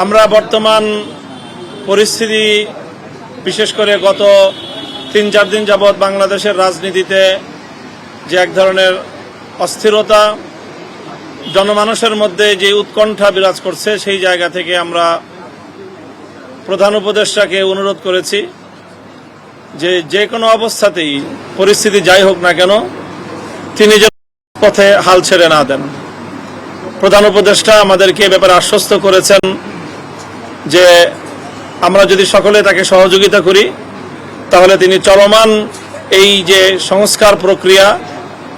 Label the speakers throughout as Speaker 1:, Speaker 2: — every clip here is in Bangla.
Speaker 1: আমরা বর্তমান পরিস্থিতি বিশেষ করে গত ৩-৪ দিন যাবৎ বাংলাদেশের রাজনীতিতে যে এক ধরনের অস্থিরতা, জনমানুষের মধ্যে যে উৎকণ্ঠা বিরাজ করছে, সেই জায়গা থেকে আমরা প্রধান উপদেষ্টাকে অনুরোধ করেছি যে কোনো অবস্থাতেই পরিস্থিতি যাই হোক না কেন তিনি যেন পথে হাল ছেড়ে না দেন। প্রধান উপদেষ্টা আমাদেরকে এ ব্যাপারে আশ্বস্ত করেছেন যে আমরা যদি সকলে তাকে সহযোগিতা করি তাহলে তিনি চলমান এই যে সংস্কার প্রক্রিয়া,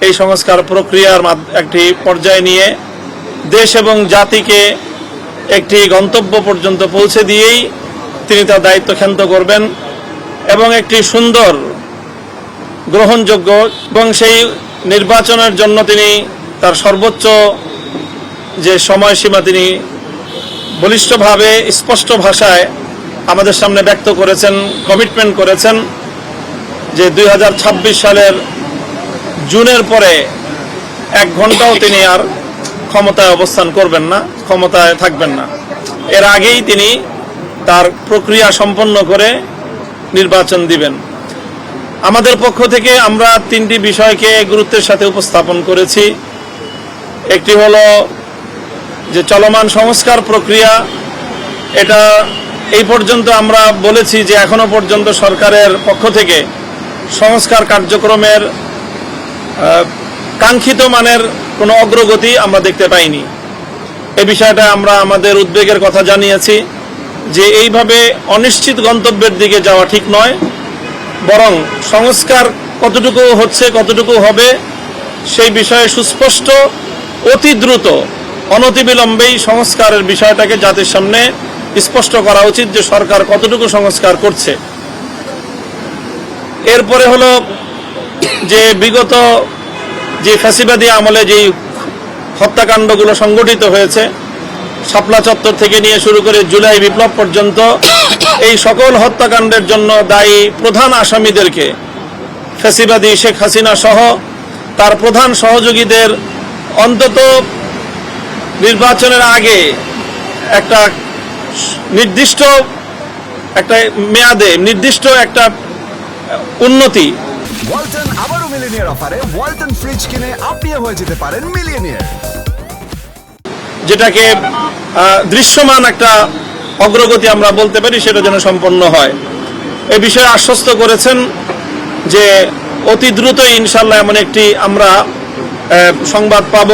Speaker 1: এই সংস্কার প্রক্রিয়ার একটি পর্যায়ে নিয়ে দেশ এবং জাতিকে একটি গন্তব্য পর্যন্ত পৌঁছে দিয়েই তিনি তার দায়িত্ব ক্ষান্ত করবেন এবং একটি সুন্দর, গ্রহণযোগ্য এবং সেই নির্বাচনের জন্য তিনি তার সর্বোচ্চ যে সময়সীমা তিনি বলিষ্ঠভাবে স্পষ্ট ভাষায় আমাদের সামনে ব্যক্ত করেছেন, কমিটমেন্ট করেছেন যে 2026 সালের জুনের পরে 1 ঘন্টাও তিনি আর ক্ষমতায় অবস্থান করবেন না, ক্ষমতায় থাকবেন না। এর আগেই তিনি তার প্রক্রিয়া সম্পন্ন করে নির্বাচন দিবেন। আমাদের পক্ষ থেকে আমরা 3টি বিষয়কে গুরুত্বের সাথে উপস্থাপন করেছি। একটি হলো যে চলমান সংস্কার প্রক্রিয়া, এটা এই পর্যন্ত আমরা বলেছি যে এখনো পর্যন্ত সরকারের পক্ষ থেকে সংস্কার কার্যক্রমের কাঙ্ক্ষিত মানের কোনো অগ্রগতি আমরা দেখতে পাইনি। এই বিষয়টা আমরা আমাদের উদ্বেগের কথা জানিয়েছি যে এইভাবে অনিশ্চিত গন্তব্যের দিকে যাওয়া ঠিক নয়, বরং সংস্কার কতটুকু হচ্ছে, কতটুকু হবে সেই বিষয়ে সুস্পষ্ট, অতি দ্রুত, অনতিবিলম্বেই সংস্কারের বিষয়টাকে জাতির সামনে স্পষ্ট করা উচিত যে সরকার কতটুকু সংস্কার করছে। এরপরে হলো যে বিগত যে ফ্যাসিবাদী আমলে যেই হত্যাকাণ্ডগুলো সংগঠিত হয়েছে, শাপলা চত্বর থেকে নিয়ে শুরু করে জুলাই বিপ্লব পর্যন্ত, এই সকল হত্যাকাণ্ডের জন্য দায়ী প্রধান আসামিদেরকে, ফ্যাসিবাদী শেখ হাসিনা সহ তার প্রধান সহযোগীদের অন্তত নির্বাচনের আগে একটা নির্দিষ্ট একটা মেয়াদে নির্দিষ্ট একটা উন্নতি।
Speaker 2: ওয়ালটন আবারও মিলিনিয়ার অফারে ওয়ালটন ফ্রিজ কিনে আপনিও হয়ে যেতে পারেন মিলিয়নিয়ার,
Speaker 1: যেটাকে দৃশ্যমান একটা অগ্রগতি আমরা বলতে পারি, সেটা যেন সম্পন্ন হয়। এ বিষয়ে আশ্বস্ত করেছেন যে অতি দ্রুতই ইনশাল্লাহ এমন একটি আমরা সংবাদ পাব,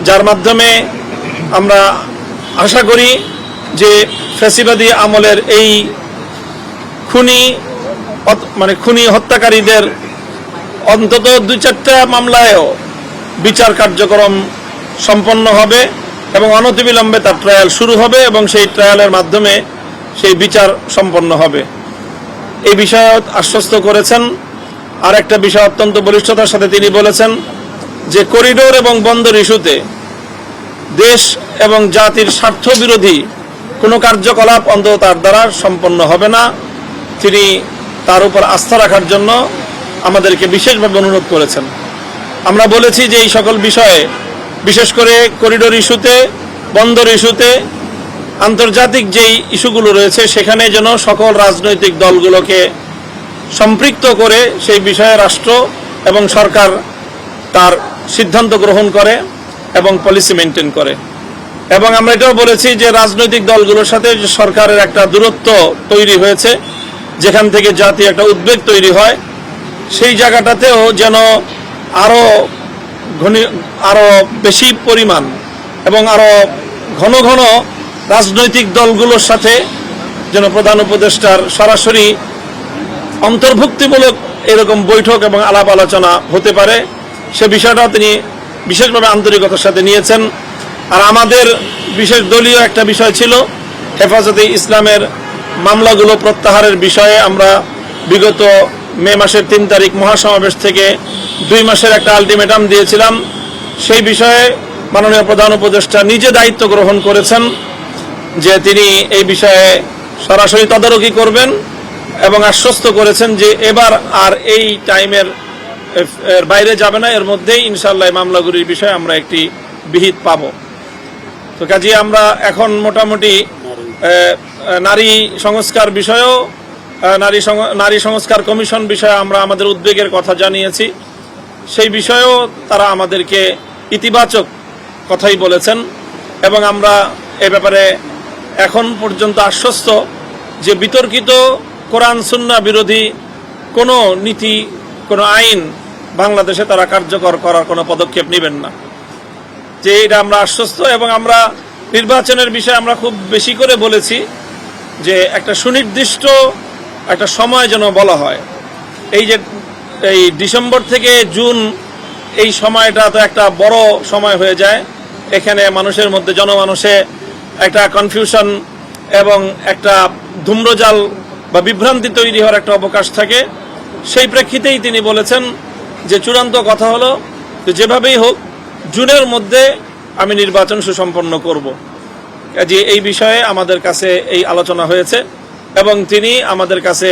Speaker 1: যার মাধ্যমে আমরা আশা করি যে ফ্যাসিবাদী আমলের এই খুনি হত্যাকারীদের অন্তত 2-4টা মামলায়ও বিচার কার্যক্রম সম্পন্ন হবে এবং অনতিবিলম্বে তার ট্রায়াল শুরু হবে এবং সেই ট্রায়ালের মাধ্যমে সেই বিচার সম্পন্ন হবে। এই বিষয়ে আশ্বস্ত করেছেন। আর একটা বিষয় অত্যন্ত বলিষ্ঠতার সাথে তিনি বলেছেন যে করিডোর এবং বন্দর ইস্যুতে দেশ এবং জাতির স্বার্থ বিরোধী কোনো কার্যকলাপ অন্তত তার দ্বারা সম্পন্ন হবে না। তিনি তার উপর আস্থা রাখার জন্য আমাদেরকে বিশেষভাবে অনুরোধ করেছেন। আমরা বলেছি যে এই সকল বিষয়ে, বিশেষ করে করিডোর ইস্যুতে, বন্দর ইস্যুতে, আন্তর্জাতিক যেই ইস্যুগুলো রয়েছে সেখানে যেন সকল রাজনৈতিক দলগুলোকে সম্পৃক্ত করে সেই বিষয়ে রাষ্ট্র এবং সরকার তার সিদ্ধান্ত গ্রহণ করে এবং পলিসি মেনটেন করে। এবং আমরা এটাও বলেছি যে রাজনৈতিক দলগুলোর সাথে যে সরকারের একটা দূরত্ব তৈরি হয়েছে, যেখান থেকে জাতীয় একটা উদ্বেগ তৈরি হয়, সেই জায়গাটাতেও যেন আরো বেশি পরিমাণ এবং আরো ঘন ঘন রাজনৈতিক দলগুলোর সাথে যেন প্রধান উপদেষ্টার সরাসরি অন্তর্ভুক্তিমূলক এরকম বৈঠক এবং আলাপ আলোচনা হতে পারে, সে বিষয়টাও তিনি বিশেষভাবে আন্তরিকতার সাথে নিয়েছেন। আর আমাদের বিশেষ দলীয় একটা বিষয় ছিল হেফাজতে ইসলামের মামলাগুলো প্রত্যাহারের বিষয়ে। আমরা বিগত মে মাসের 3 তারিখ মহাসমাবেশ থেকে 2 মাসের একটা আলটিমেটাম দিয়েছিলাম। সেই বিষয়ে মাননীয় প্রধান উপদেষ্টা নিজে দায়িত্ব গ্রহণ করেছেন যে তিনি এই বিষয়ে সরাসরি তদারকি করবেন এবং আশ্বস্ত করেছেন যে এবার আর এই টাইমের বাইরে যাবে না, এর মধ্যেই ইনশাআল্লাহ মামলাগুলির বিষয়ে আমরা একটি বিহিত পাব। তো কাজে আমরা এখন মোটামুটি নারী সংস্কার বিষয়েও নারী সংস্কার কমিশন বিষয়ে আমরা আমাদের উদ্বেগের কথা জানিয়েছি। সেই বিষয়েও তারা আমাদেরকে ইতিবাচক কথাই বলেছেন এবং আমরা এ ব্যাপারে এখন পর্যন্ত আশ্বস্ত যে বিতর্কিত কোরআন সুন্নাহ বিরোধী কোনো নীতি, কোনো আইন বাংলাদেশে তারা কার্যকর করার কোনো পদক্ষেপ নেবেন না, যে এটা আমরা আশ্বস্ত। এবং আমরা নির্বাচনের বিষয়ে আমরা খুব বেশি করে বলেছি যে একটা সুনির্দিষ্ট একটা সময় যেন বলা হয়। এই ডিসেম্বর থেকে জুন এই সময়টা তো একটা বড় সময় হয়ে যায়, এখানে মানুষের মধ্যে জনমানসে একটা কনফিউশন এবং একটা ধূম্রজাল বা বিভ্রান্তি তৈরি হওয়ার একটা অবকাশ থাকে। সেই প্রেক্ষিতেই তিনি বলেছেন যে চূড়ান্ত কথা হলো যে যেভাবেই হোক জুনের মধ্যে আমি নির্বাচন সুসম্পন্ন করব। যে এই বিষয়ে আমাদের কাছে এই আলোচনা হয়েছে এবং তিনি আমাদের কাছে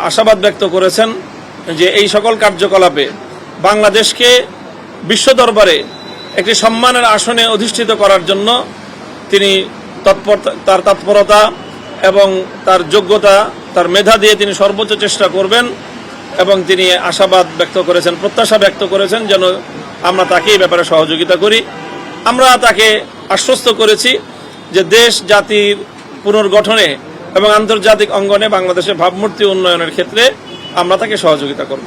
Speaker 1: আশাবাদ ব্যক্ত করেছেন যে এই সকল কার্যকলাপে বাংলাদেশকে বিশ্ব দরবারে একটি সম্মানের আসনে অধিষ্ঠিত করার জন্য তিনি তার তৎপরতা এবং তার যোগ্যতা, তার মেধা দিয়ে তিনি সর্বোচ্চ চেষ্টা করবেন এবং তিনি আশাবাদ ব্যক্ত করেছেন, প্রত্যাশা ব্যক্ত করেছেন যেন আমরা তাকে এই ব্যাপারে সহযোগিতা করি। আমরা তাকে আশ্বস্ত করেছি যে দেশ জাতির পুনর্গঠনে এবং আন্তর্জাতিক অঙ্গনে বাংলাদেশের ভাবমূর্তি উন্নয়নের ক্ষেত্রে আমরা তাকে সহযোগিতা করব।